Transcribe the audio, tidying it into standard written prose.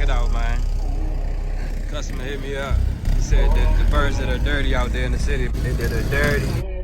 it out, man. Customer hit me up. He said that the birds that are dirty out there in the city, they did it dirty.